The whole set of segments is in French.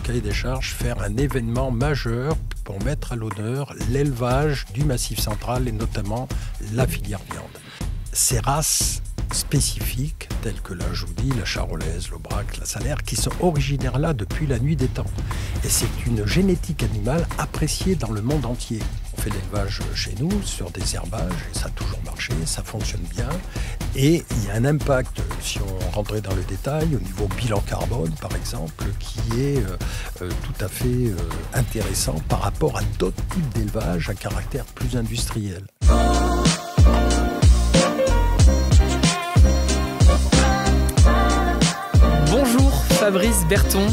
cahier des charges faire un événement majeur pour mettre à l'honneur l'élevage du Massif central et notamment la filière viande. Ces races spécifiques, telles que la Joudie, la Charolaise, l'Aubrac, la Salaire, qui sont originaires là depuis la nuit des temps. Et c'est une génétique animale appréciée dans le monde entier. On fait l'élevage chez nous sur des herbages, et ça a toujours marché, ça fonctionne bien. Et il y a un impact, si on rentrait dans le détail, au niveau bilan carbone, par exemple, qui est tout à fait intéressant par rapport à d'autres types d'élevage à caractère plus industriel. Bonjour Fabrice Berton,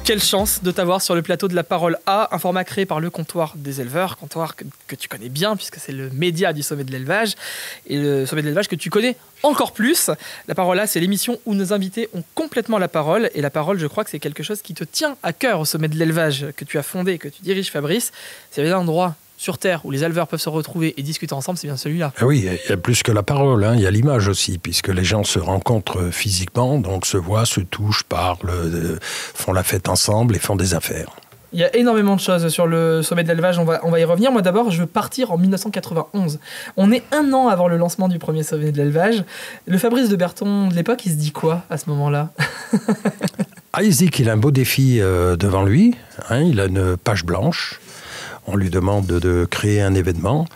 quelle chance de t'avoir sur le plateau de La Parole A, un format créé par le Comptoir des éleveurs, comptoir que tu connais bien puisque c'est le média du sommet de l'élevage et le sommet de l'élevage que tu connais encore plus. La Parole A, c'est l'émission où nos invités ont complètement la parole et la parole, je crois que c'est quelque chose qui te tient à cœur au sommet de l'élevage que tu as fondé et que tu diriges, Fabrice. C'est bien un endroit sur Terre où les éleveurs peuvent se retrouver et discuter ensemble, c'est bien celui-là. Oui, il y a plus que la parole, hein. Il y a l'image aussi, puisque les gens se rencontrent physiquement, donc se voient, se touchent, parlent, font la fête ensemble et font des affaires. Il y a énormément de choses sur le sommet de l'élevage, on va y revenir. Moi d'abord, je veux partir en 1991. On est 1 an avant le lancement du premier sommet de l'élevage. Le Fabrice de Berton de l'époque, il se dit quoi à ce moment-là? Il se dit qu'il a un beau défi devant lui, hein, il a une page blanche. On lui demande de créer un événement.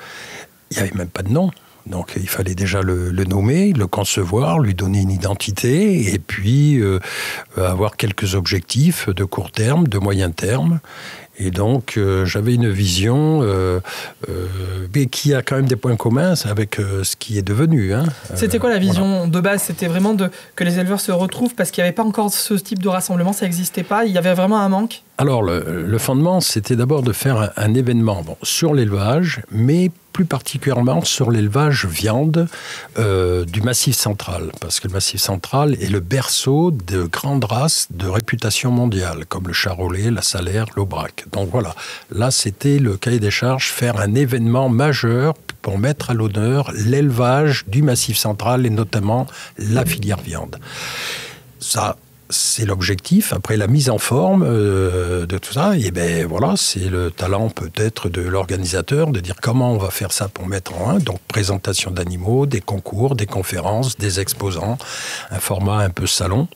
Il n'y avait même pas de nom. Donc il fallait déjà le nommer, le concevoir, lui donner une identité et puis avoir quelques objectifs de court terme, de moyen terme. Et donc j'avais une vision mais qui a quand même des points communs avec ce qui est devenu. Hein. C'était quoi la vision de base? C'était vraiment que les éleveurs se retrouvent parce qu'il n'y avait pas encore ce type de rassemblement, ça n'existait pas, il y avait vraiment un manque? Alors le fondement, c'était d'abord de faire un événement sur l'élevage, mais plus particulièrement sur l'élevage viande du Massif central, parce que le Massif central est le berceau de grandes races de réputation mondiale, comme le Charolais, la Salaire, l'Aubrac. Donc voilà, là c'était le cahier des charges, faire un événement majeur pour mettre à l'honneur l'élevage du Massif central et notamment la filière viande. Ça, c'est l'objectif. Après la mise en forme de tout ça, et ben voilà, c'est le talent peut-être de l'organisateur de dire comment on va faire ça pour mettre en un. Donc présentation d'animaux, des concours, des conférences, des exposants, un format un peu salon.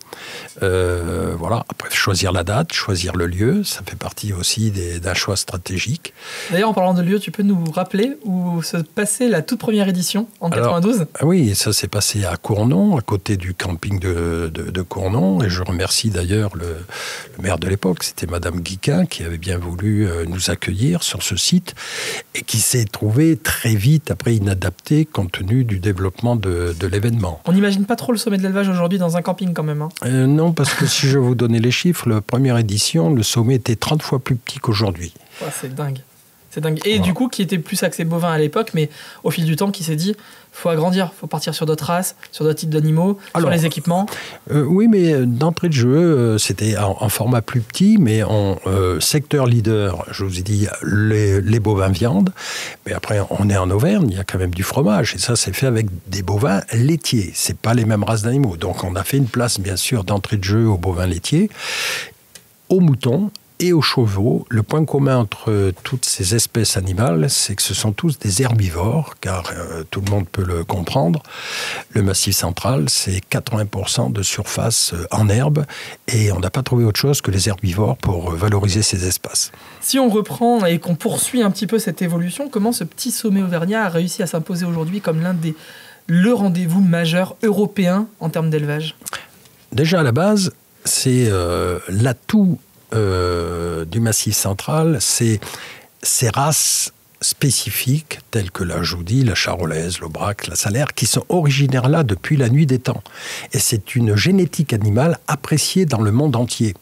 Voilà. Après choisir la date, choisir le lieu, ça fait partie aussi d'un choix stratégique. D'ailleurs, en parlant de lieu, tu peux nous rappeler où se passait la toute première édition en 92? Oui, ça s'est passé à Cournon, à côté du camping de Cournon, et je remercie d'ailleurs le maire de l'époque, c'était Madame Guiquin, qui avait bien voulu nous accueillir sur ce site et qui s'est trouvé très vite après inadapté compte tenu du développement de l'événement. On n'imagine pas trop le sommet de l'élevage aujourd'hui dans un camping quand même. Hein. Non, parce que si je vous donnais les chiffres, la première édition, le sommet était 30 fois plus petit qu'aujourd'hui. Ouais, c'est dingue. C'est dingue. Et du coup, qui était plus axé bovin à l'époque, mais au fil du temps, qui s'est dit, faut agrandir, faut partir sur d'autres races, sur d'autres types d'animaux, sur les équipements. Oui, mais d'entrée de jeu, c'était en format plus petit, mais en secteur leader, je vous ai dit, les bovins viande. Mais après, on est en Auvergne, il y a quand même du fromage. Et ça, c'est fait avec des bovins laitiers. C'est pas les mêmes races d'animaux. Donc, on a fait une place, bien sûr, d'entrée de jeu aux bovins laitiers, aux moutons et aux chevaux. Le point commun entre toutes ces espèces animales, c'est que ce sont tous des herbivores, car tout le monde peut le comprendre. Le Massif central, c'est 80% de surface en herbe, et on n'a pas trouvé autre chose que les herbivores pour valoriser ces espaces. Si on reprend et qu'on poursuit un petit peu cette évolution, comment ce petit sommet auvergnat a réussi à s'imposer aujourd'hui comme le rendez-vous majeur européen en termes d'élevage? Déjà, à la base, c'est l'atout du Massif central, c'est ces races spécifiques telles que la Joudie, la Charolaise, l'Aubrac, la Salaire, qui sont originaires là depuis la nuit des temps. Et c'est une génétique animale appréciée dans le monde entier.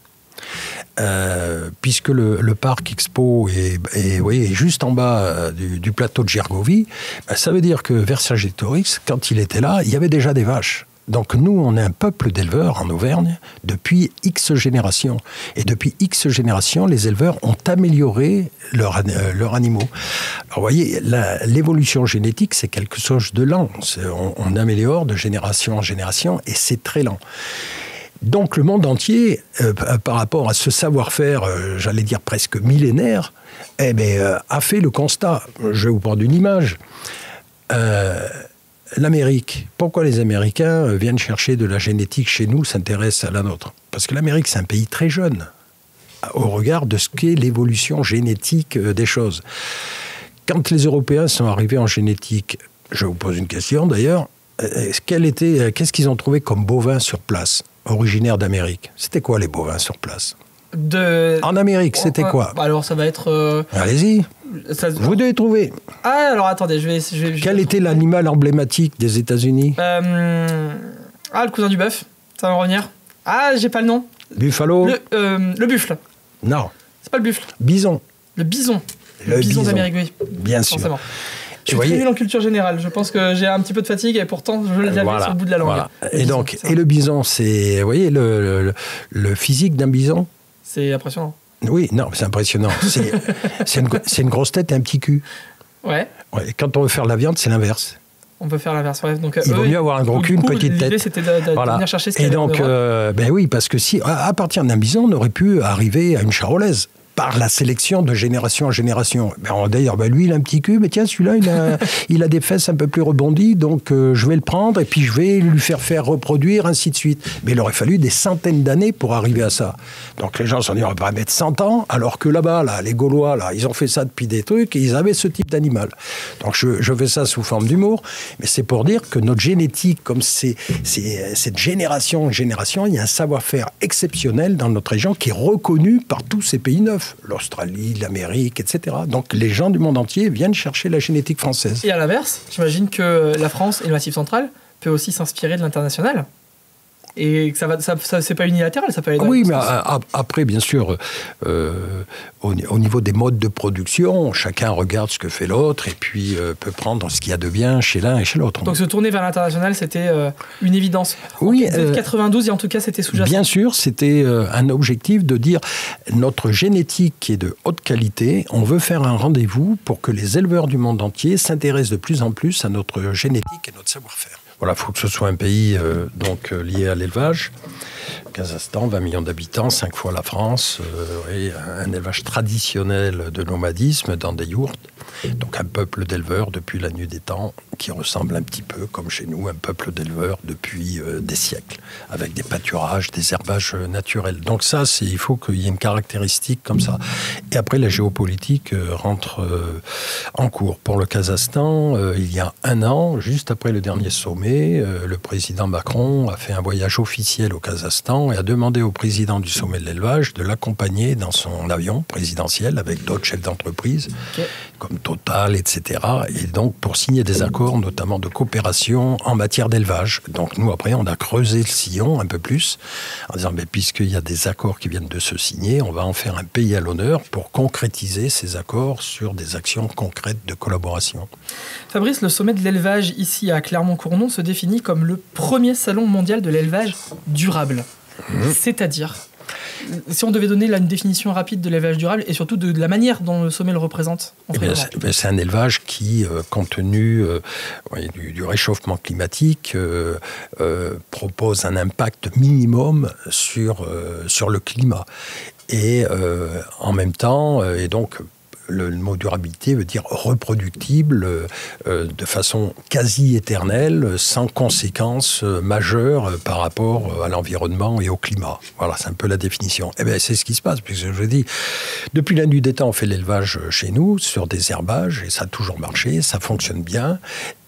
Puisque le parc Expo est juste en bas du plateau de Gergovie, ça veut dire que Vercingétorix, quand il était là, il y avait déjà des vaches. Donc nous, on est un peuple d'éleveurs en Auvergne depuis X générations. Et depuis X générations, les éleveurs ont amélioré leurs animaux. Alors vous voyez, l'évolution génétique, c'est quelque chose de lent. On améliore de génération en génération et c'est très lent. Donc le monde entier, par rapport à ce savoir-faire, j'allais dire presque millénaire, a fait le constat. Je vais vous prendre une image. L'Amérique. Pourquoi les Américains viennent chercher de la génétique chez nous, s'intéressent à la nôtre? Parce que l'Amérique, c'est un pays très jeune, au regard de ce qu'est l'évolution génétique des choses. Quand les Européens sont arrivés en génétique, je vous pose une question d'ailleurs, qu'est-ce qu'ils ont trouvé comme bovins sur place, originaires d'Amérique? C'était quoi les bovins sur place? En Amérique, c'était quoi? Alors ça va être... Allez-y, vous devez trouver. Ah, alors attendez, Quel était l'animal emblématique des États-Unis? le cousin du bœuf, ça va me revenir. Ah, j'ai pas le nom. Buffalo? Le buffle. Non. C'est pas le buffle. Bison. Le bison. Le bison d'Amérique, oui. Bien sûr. Forcément. Je suis très nul en culture générale. Je pense que j'ai un petit peu de fatigue et pourtant je l'avais sur le bout de la langue. Voilà. Et donc, le bison, c'est, vous voyez, le physique d'un bison? C'est impressionnant. Oui, non, c'est impressionnant. C'est une grosse tête et un petit cul. Ouais. Quand on veut faire la viande, c'est l'inverse. On peut faire l'inverse. Ouais. Donc, il vaut mieux avoir un gros cul, une petite tête. L'idée, c'était de venir chercher ce qu'il y avait en Europe. Ben oui, parce que si, à partir d'un bison, on aurait pu arriver à une charolaise. Par la sélection de génération en génération. D'ailleurs, lui, il a un petit cul, mais tiens, celui-là, il a des fesses un peu plus rebondies, donc je vais le prendre et puis je vais lui faire reproduire, ainsi de suite. Mais il aurait fallu des centaines d'années pour arriver à ça. Donc les gens se sont dit, on va pas mettre 100 ans, alors que là-bas, les Gaulois, ils ont fait ça depuis des trucs et ils avaient ce type d'animal. Donc je fais ça sous forme d'humour, mais c'est pour dire que notre génétique, comme c'est cette génération en génération, il y a un savoir-faire exceptionnel dans notre région qui est reconnu par tous ces pays neufs. L'Australie, l'Amérique, etc. Donc les gens du monde entier viennent chercher la génétique française. Et à l'inverse, j'imagine que la France et le Massif central peut aussi s'inspirer de l'international. Et que ça c'est pas unilatéral, ça peut aller dans oui, mais après, bien sûr, au niveau des modes de production, chacun regarde ce que fait l'autre et puis peut prendre ce qu'il y a de bien chez l'un et chez l'autre. Donc se tourner vers l'international, c'était une évidence. Oui. En 92, et en tout cas, c'était sous-jacent. Bien sûr, c'était un objectif de dire notre génétique qui est de haute qualité, on veut faire un rendez-vous pour que les éleveurs du monde entier s'intéressent de plus en plus à notre génétique et notre savoir-faire. Voilà, il faut que ce soit un pays lié à l'élevage. Kazakhstan, 20 millions d'habitants, 5 fois la France, un élevage traditionnel de nomadisme dans des yourtes. Donc un peuple d'éleveurs depuis la nuit des temps qui ressemble un petit peu comme chez nous, un peuple d'éleveurs depuis des siècles, avec des pâturages, des herbages naturels. Donc ça, il faut qu'il y ait une caractéristique comme ça. Et après, la géopolitique rentre en cours. Pour le Kazakhstan, il y a un an, juste après le dernier sommet, le président Macron a fait un voyage officiel au Kazakhstan et a demandé au président du sommet de l'élevage de l'accompagner dans son avion présidentiel avec d'autres chefs d'entreprise, comme Total, etc. Et donc pour signer des accords, notamment de coopération en matière d'élevage. Donc nous, après, on a creusé le sillon un peu plus en disant, puisqu'il y a des accords qui viennent de se signer, on va en faire un pays à l'honneur pour concrétiser ces accords sur des actions concrètes de collaboration. Fabrice, le sommet de l'élevage ici à Clermont-Cournon se définit comme le premier salon mondial de l'élevage durable. C'est-à-dire, si on devait donner là une définition rapide de l'élevage durable et surtout de la manière dont le sommet le représente, c'est un élevage qui, compte tenu du réchauffement climatique, propose un impact minimum sur le climat. Et en même temps, et donc le mot durabilité veut dire reproductible de façon quasi éternelle, sans conséquences majeures par rapport à l'environnement et au climat. Voilà, c'est un peu la définition. C'est ce qui se passe, puisque je dis, depuis la nuit des temps, on fait l'élevage chez nous, sur des herbages, et ça a toujours marché, ça fonctionne bien.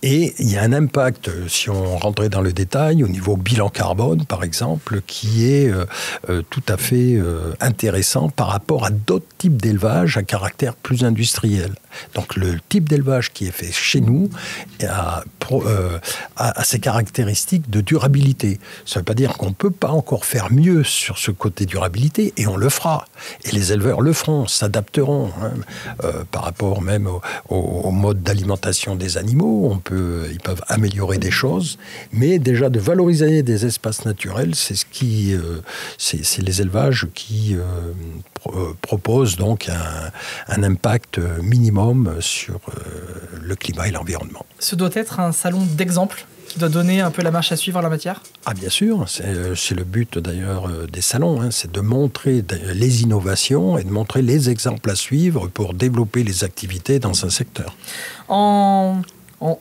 Et il y a un impact, si on rentrait dans le détail, au niveau bilan carbone, par exemple, qui est tout à fait intéressant par rapport à d'autres types d'élevage à caractère plus industriel. Donc le type d'élevage qui est fait chez nous a ces caractéristiques de durabilité. Ça ne veut pas dire qu'on ne peut pas encore faire mieux sur ce côté durabilité, et on le fera. Et les éleveurs le feront, s'adapteront par rapport même au mode d'alimentation des animaux. Ils peuvent améliorer des choses, mais déjà de valoriser des espaces naturels, c'est les élevages qui proposent donc un impact minimum sur le climat et l'environnement. Ce doit être un salon d'exemple qui doit donner un peu la marche à suivre en la matière? Ah bien sûr, c'est le but d'ailleurs des salons, hein, c'est de montrer les innovations et de montrer les exemples à suivre pour développer les activités dans un secteur. En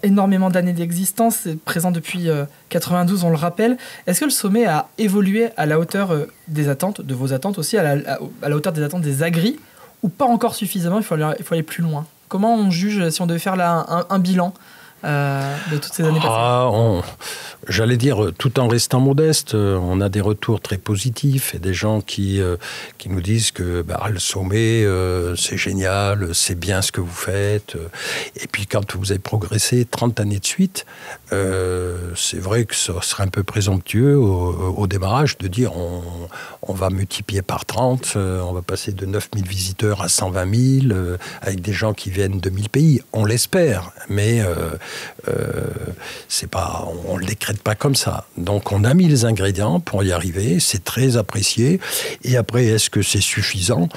énormément d'années d'existence, c'est présent depuis 92, on le rappelle. Est-ce que le sommet a évolué à la hauteur des attentes, de vos attentes aussi, à la hauteur des attentes des agris, ou pas encore suffisamment, il faut aller plus loin? Comment on juge, si on devait faire là un bilan de toutes ces années passées? J'allais dire, tout en restant modeste, on a des retours très positifs et des gens qui nous disent que le sommet, c'est génial, c'est bien ce que vous faites. Et puis quand vous avez progressé 30 années de suite, c'est vrai que ça serait un peu présomptueux au démarrage de dire on va multiplier par 30, on va passer de 9000 visiteurs à 120 000, avec des gens qui viennent de 1000 pays. On l'espère, mais c'est pas, on le décrète pas comme ça. Donc on a mis les ingrédients pour y arriver, c'est très apprécié. Et après, est-ce que c'est suffisant ?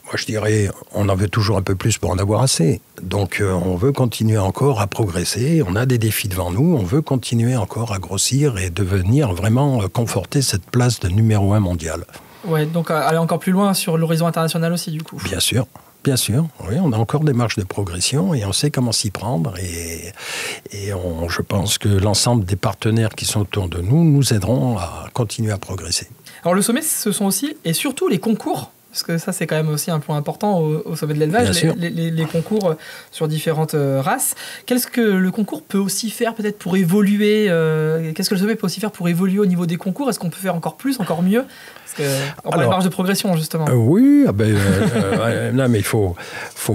Moi je dirais, on en veut toujours un peu plus pour en avoir assez. Donc on veut continuer encore à progresser, on a des défis devant nous, on veut continuer encore à grossir et devenir vraiment conforter cette place de numéro 1 mondial. Ouais, donc aller encore plus loin sur l'horizon international aussi du coup. Bien sûr. Bien sûr, oui, on a encore des marges de progression et on sait comment s'y prendre. Et je pense que l'ensemble des partenaires qui sont autour de nous aideront à continuer à progresser. Alors le sommet, ce sont aussi et surtout les concours. Parce que ça, c'est quand même aussi un point important au sommet de l'élevage, les concours sur différentes races. Qu'est-ce que le concours peut aussi faire peut-être pour évoluer Qu'est-ce que le sommet peut aussi faire pour évoluer au niveau des concours? Est-ce qu'on peut faire encore plus, encore mieux? Parce qu'on parle de marge de progression, justement. Oui, non, mais il faut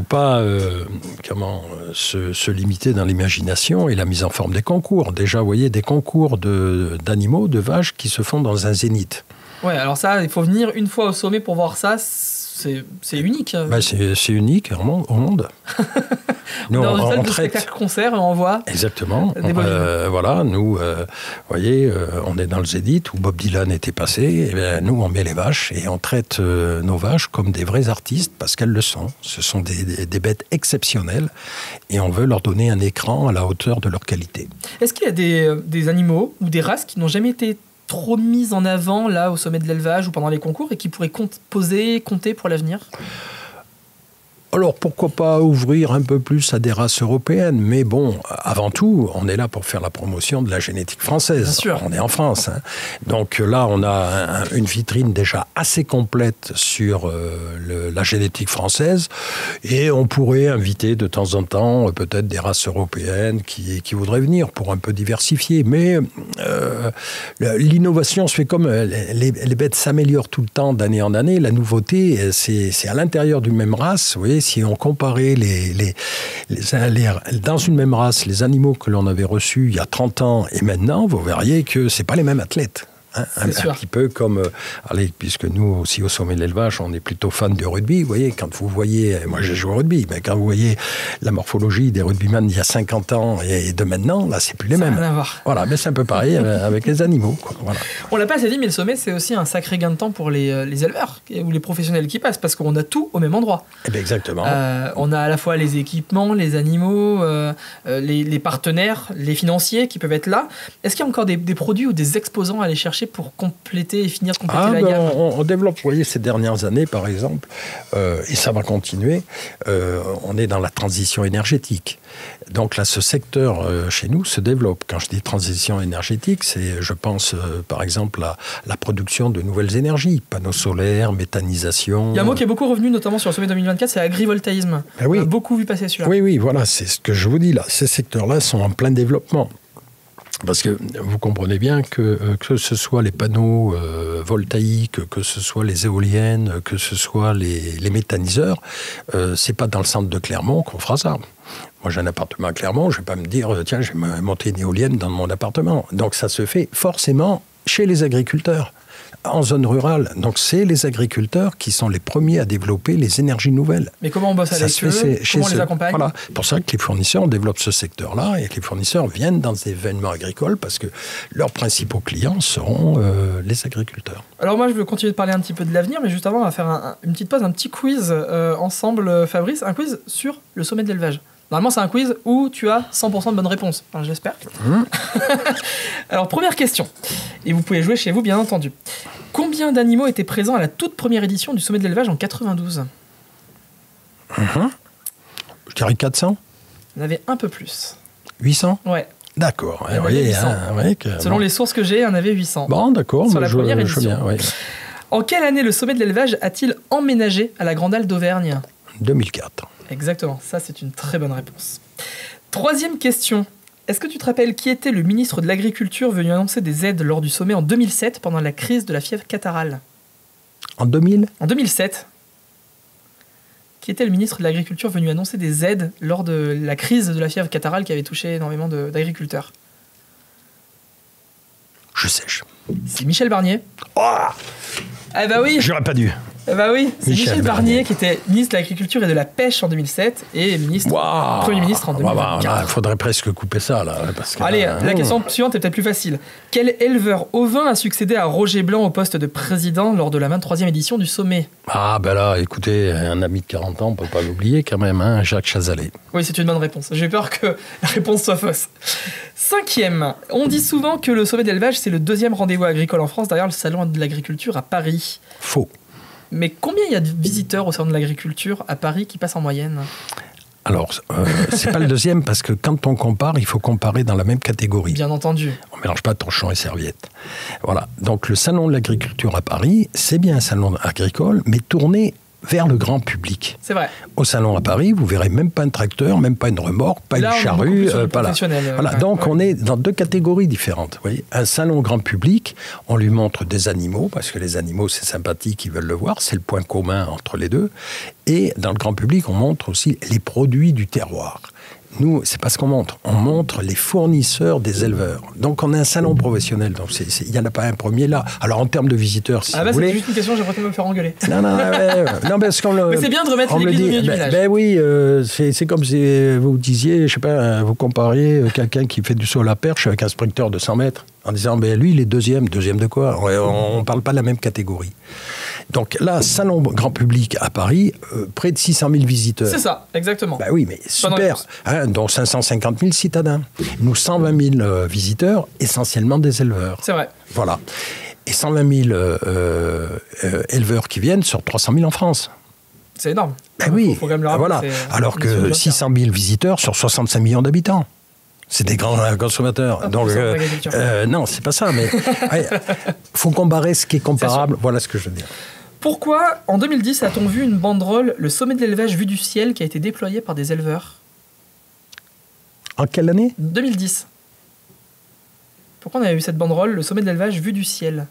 pas se limiter dans l'imagination et la mise en forme des concours. Déjà, vous voyez, des concours d'animaux, de vaches qui se font dans un zénith. Ouais, alors ça, il faut venir une fois au sommet pour voir ça. C'est unique. C'est unique au monde. Nous, on traite spectacle-concert et on voit. Exactement. Voilà, nous, vous voyez, on est dans le Zénith où Bob Dylan était passé. Et bien, nous, on met les vaches et on traite nos vaches comme des vrais artistes parce qu'elles le sont. Ce sont des bêtes exceptionnelles et on veut leur donner un écran à la hauteur de leur qualité. Est-ce qu'il y a des animaux ou des races qui n'ont jamais été trop mises en avant là au sommet de l'élevage ou pendant les concours et qui pourraient compter pour l'avenir? Alors, pourquoi pas ouvrir un peu plus à des races européennes? Mais bon, avant tout, on est là pour faire la promotion de la génétique française. Bien sûr. On est en France. Hein. Donc là, on a une vitrine déjà assez complète sur la génétique française. Et on pourrait inviter de temps en temps peut-être des races européennes qui voudraient venir pour un peu diversifier. Mais l'innovation se fait comme les bêtes s'améliorent tout le temps d'année en année. La nouveauté, c'est à l'intérieur d'une même race. Vous voyez, si on comparait dans une même race les animaux que l'on avait reçus il y a 30 ans et maintenant, vous verriez que ce n'est pas les mêmes athlètes. Un petit peu comme, puisque nous aussi au sommet de l'élevage, on est plutôt fan du rugby. Vous voyez, quand vous voyez, moi j'ai joué au rugby, mais quand vous voyez la morphologie des rugbyman d'il y a 50 ans et de maintenant, là c'est plus les mêmes. Ça n'a rien à voir. Voilà, mais c'est un peu pareil avec les animaux. Quoi. Voilà. On l'a pas assez dit, mais le sommet c'est aussi un sacré gain de temps pour les éleveurs ou les professionnels qui passent, parce qu'on a tout au même endroit. Eh bien, exactement. On a à la fois les équipements, les animaux, les partenaires, les financiers qui peuvent être là. Est-ce qu'il y a encore des produits ou des exposants à aller chercher pour compléter et finir de compléter la gamme? On développe, vous voyez, ces dernières années, par exemple, et ça va continuer, on est dans la transition énergétique. Donc là, ce secteur, chez nous, se développe. Quand je dis transition énergétique, c'est, je pense, par exemple, à la production de nouvelles énergies, panneaux solaires, méthanisation. Il y a un mot qui est beaucoup revenu, notamment sur le sommet 2024, c'est agrivoltaïsme. Oui. On a beaucoup vu passer celui-là. Oui, voilà, c'est ce que je vous dis là. Ces secteurs-là sont en plein développement. Parce que vous comprenez bien que ce soit les panneaux voltaïques, que ce soit les éoliennes, que ce soit les méthaniseurs, c'est pas dans le centre de Clermont qu'on fera ça. Moi, j'ai un appartement à Clermont, je vais pas me dire, tiens, je vais monter une éolienne dans mon appartement. Donc, ça se fait forcément chez les agriculteurs, en zone rurale. Donc, c'est les agriculteurs qui sont les premiers à développer les énergies nouvelles. Mais comment on bosse avec eux? Comment on les accompagne? Voilà. C'est pour ça que les fournisseurs développent ce secteur-là et que les fournisseurs viennent dans des événements agricoles parce que leurs principaux clients seront les agriculteurs. Alors moi, je veux continuer de parler un petit peu de l'avenir, mais juste avant, on va faire une petite pause, un petit quiz ensemble, Fabrice. Un quiz sur le sommet de l'élevage. Normalement, c'est un quiz où tu as 100% de bonnes réponses. Enfin, j'espère. Alors, première question. Et vous pouvez jouer chez vous, bien entendu. Combien d'animaux étaient présents à la toute première édition du Sommet de l'élevage en 92 ? Je dirais 400. Il y en avait un peu plus. 800 ? Ouais. D'accord. Il y en avait 800. Selon bon. les sources que j'ai, il y en avait 800. Bon, d'accord. Sur la première je édition. bien, oui. En quelle année le Sommet de l'élevage a-t-il emménagé à la Grande Halle d'Auvergne ? 2004. Exactement, ça c'est une très bonne réponse. Troisième question. Est-ce que tu te rappelles qui était le ministre de l'Agriculture venu annoncer des aides lors du sommet en 2007 pendant la crise de la fièvre catarrhale ? En 2000 ? En 2007. Qui était le ministre de l'Agriculture venu annoncer des aides lors de la crise de la fièvre catarrhale qui avait touché énormément d'agriculteurs ? Je sèche. C'est Michel Barnier. Oh, Ah bah oui. j'aurais pas dû. Eh bah oui, c'est Michel Barnier Barnier qui était ministre de l'Agriculture et de la Pêche en 2007 et Premier ministre en 2024. Il faudrait presque couper ça, là. Parce que, Allez, la question suivante est peut-être plus facile. Quel éleveur ovin a succédé à Roger Blanc au poste de président lors de la 23e édition du sommet ? Ah, ben là, écoutez, un ami de 40 ans, on peut pas l'oublier quand même, hein, Jacques Chazalet. Oui, c'est une bonne réponse. J'ai peur que la réponse soit fausse. Cinquième, on dit souvent que le sommet d'élevage, c'est le deuxième rendez-vous agricole en France derrière le salon de l'agriculture à Paris. Faux. Mais combien il y a de visiteurs au salon de l'agriculture à Paris qui passent en moyenne ? Alors, c'est pas le deuxième, parce que quand on compare, il faut comparer dans la même catégorie. Bien entendu. On ne mélange pas torchon et serviette. Voilà. Donc, le salon de l'agriculture à Paris, c'est bien un salon agricole, mais tourné vers le grand public. C'est vrai. Au salon à Paris, vous verrez même pas un tracteur, même pas une remorque, pas Là, une charrue. Pas là. Voilà. Donc on est dans deux catégories différentes. Vous voyez, un salon grand public, on lui montre des animaux, parce que les animaux, c'est sympathique, ils veulent le voir, c'est le point commun entre les deux. Et dans le grand public, on montre aussi les produits du terroir. Nous, c'est pas ce qu'on montre. On montre les fournisseurs des éleveurs. Donc, on a un salon professionnel. Donc, il n'y en a pas un premier là. Alors, en termes de visiteurs, si vous voulez... c'est juste une question, j'aimerais me faire engueuler. Non, parce qu'on le... Mais c'est bien de remettre l'église au milieu du village. Ben oui, c'est comme si vous disiez, je sais pas, vous compariez quelqu'un qui fait du saut à la perche avec un sprinter de 100 mètres, en disant, ben lui, il est deuxième. Deuxième de quoi ? On ne parle pas de la même catégorie. Donc là, salon grand public à Paris, près de 600 000 visiteurs. C'est ça, exactement. Ben oui, mais super, hein, dont 550 000 citadins. Nous, 120 000 visiteurs, essentiellement des éleveurs. C'est vrai. Voilà. Et 120 000 éleveurs qui viennent sur 300 000 en France. C'est énorme. Ben oui, faut quand même le rappeler, voilà. Alors que 600 000 visiteurs sur 65 millions d'habitants. C'est des grands consommateurs. Donc, non, c'est pas ça, mais faut comparer ce qui est comparable. Voilà ce que je veux dire. Pourquoi, en 2010, a-t-on vu une banderole, le sommet de l'élevage vu du ciel, qui a été déployée par des éleveurs ? En quelle année ? 2010. Pourquoi on avait eu cette banderole, le sommet de l'élevage vu du ciel ?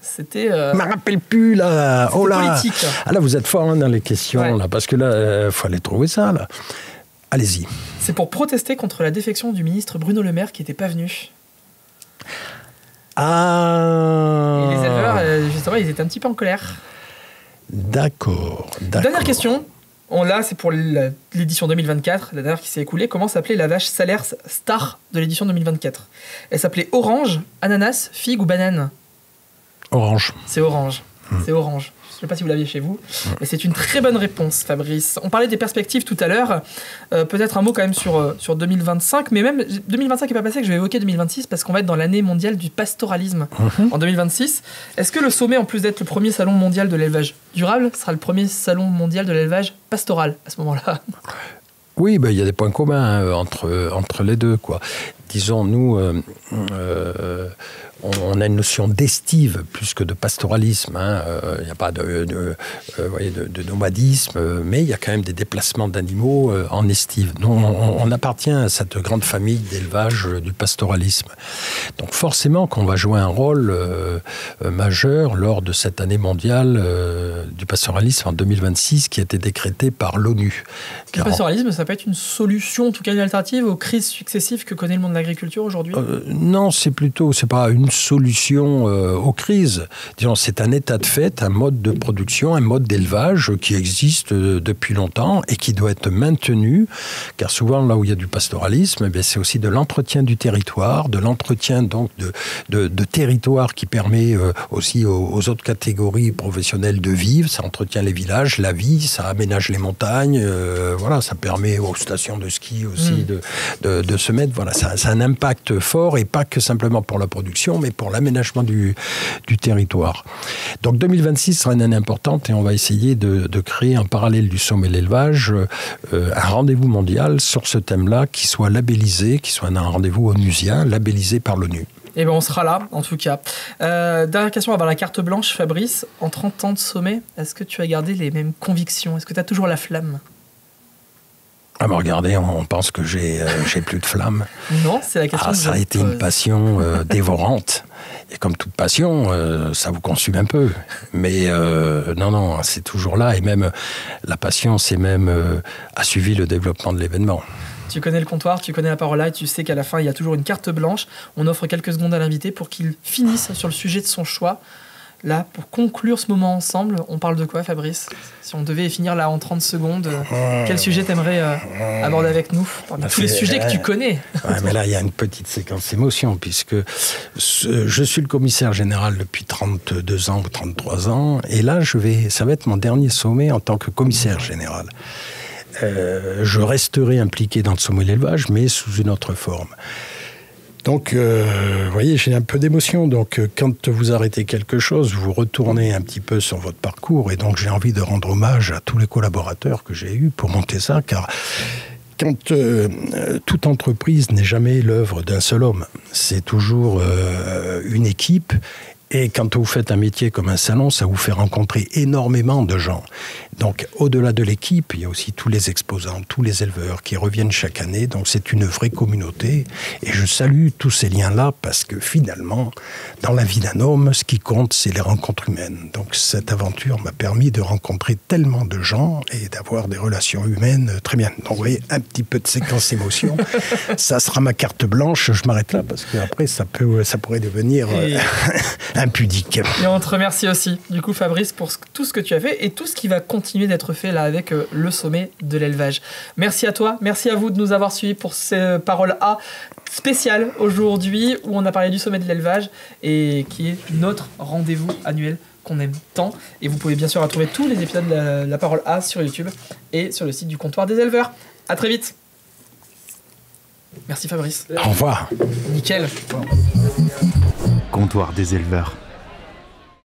C'était... Je me rappelle plus, là. Oh là. Politique. Ah là, vous êtes fort hein, dans les questions, là, parce que là, faut aller trouver ça, là. Allez-y. C'est pour protester contre la défection du ministre Bruno Le Maire qui n'était pas venu. Ah. Et les éleveurs, justement, ils étaient un petit peu en colère. D'accord. Dernière question. Là, c'est pour l'édition 2024, la dernière qui s'est écoulée. Comment s'appelait la vache salaire star de l'édition 2024 ? Elle s'appelait Orange, Ananas, Figue ou Banane ? Orange. C'est Orange. C'est Orange. Je ne sais pas si vous l'aviez chez vous, mais c'est une très bonne réponse, Fabrice. On parlait des perspectives tout à l'heure. Peut-être un mot quand même sur 2025, mais même 2025 n'est pas passé, que je vais évoquer 2026, parce qu'on va être dans l'année mondiale du pastoralisme en 2026. Est-ce que le sommet, en plus d'être le premier salon mondial de l'élevage durable, sera le premier salon mondial de l'élevage pastoral à ce moment-là ? Oui, ben, y a des points communs entre les deux, quoi. Disons, nous, on a une notion d'estive plus que de pastoralisme. Il n'y a pas de nomadisme, mais il y a quand même des déplacements d'animaux en estive. Nous, on appartient à cette grande famille d'élevage du pastoralisme. Donc forcément qu'on va jouer un rôle majeur lors de cette année mondiale du pastoralisme en 2026 qui a été décrétée par l'ONU. Le pastoralisme, ça peut être une solution, en tout cas une alternative aux crises successives que connaît le monde de l'agriculture aujourd'hui ? Non, c'est pas une une solution aux crises. Disons, c'est un état de fait, un mode de production, un mode d'élevage qui existe depuis longtemps et qui doit être maintenu, car souvent là où il y a du pastoralisme, eh c'est aussi de l'entretien du territoire, de l'entretien donc de territoire qui permet aussi aux autres catégories professionnelles de vivre. Ça entretient les villages, la vie, ça aménage les montagnes, voilà, ça permet aux stations de ski aussi de se mettre. Voilà, ça a un impact fort et pas que simplement pour la production, mais pour l'aménagement du territoire. Donc 2026 sera une année importante et on va essayer de créer en parallèle du sommet de l'élevage un rendez-vous mondial sur ce thème-là qui soit labellisé, qui soit un rendez-vous onusien, labellisé par l'ONU. Eh bien, on sera là, en tout cas. Dernière question, avant la carte blanche, Fabrice. En 30 ans de sommet, est-ce que tu as gardé les mêmes convictions? Est-ce que tu as toujours la flamme? Ah bah regardez, on pense que j'ai plus de flamme. Non, c'est la question. Ça a été une passion dévorante. Et comme toute passion, ça vous consume un peu. Mais non, c'est toujours là. Et même la passion, c'est même a suivi le développement de l'événement. Tu connais le comptoir, tu connais la parole là, et tu sais qu'à la fin, il y a toujours une carte blanche. On offre quelques secondes à l'invité pour qu'il finisse sur le sujet de son choix. Là, pour conclure ce moment ensemble, on parle de quoi, Fabrice? Si on devait finir là en 30 secondes, quel sujet t'aimerais aborder avec nous parmi tous les sujets que tu connais? Ouais, mais là, il y a une petite séquence émotion, puisque je suis le commissaire général depuis 32 ans ou 33 ans, et là, ça va être mon dernier sommet en tant que commissaire général. Je resterai impliqué dans le sommet de l'élevage, mais sous une autre forme. Donc, vous voyez, j'ai un peu d'émotion. Donc, quand vous arrêtez quelque chose, vous retournez un petit peu sur votre parcours. Et donc, j'ai envie de rendre hommage à tous les collaborateurs que j'ai eus pour monter ça, car quand toute entreprise n'est jamais l'œuvre d'un seul homme, c'est toujours une équipe. Et quand vous faites un métier comme un salon, ça vous fait rencontrer énormément de gens. Donc, au-delà de l'équipe, il y a aussi tous les exposants, tous les éleveurs qui reviennent chaque année. Donc, c'est une vraie communauté. Et je salue tous ces liens-là parce que finalement, dans la vie d'un homme, ce qui compte, c'est les rencontres humaines. Donc, cette aventure m'a permis de rencontrer tellement de gens et d'avoir des relations humaines très bien. Donc, vous voyez, un petit peu de séquence émotion. Ça sera ma carte blanche. Je m'arrête là parce qu'après, ça pourrait devenir impudique. Et on te remercie aussi, du coup, Fabrice, pour tout ce que tu as fait et tout ce qui va continuer d'être fait là avec le sommet de l'élevage. Merci à toi, merci à vous de nous avoir suivis pour ces paroles A spéciales aujourd'hui où on a parlé du sommet de l'élevage et qui est notre rendez-vous annuel qu'on aime tant. Et vous pouvez bien sûr retrouver tous les épisodes de la parole A sur YouTube et sur le site du comptoir des éleveurs. À très vite. Merci Fabrice. Au revoir. Nickel. Comptoir des éleveurs.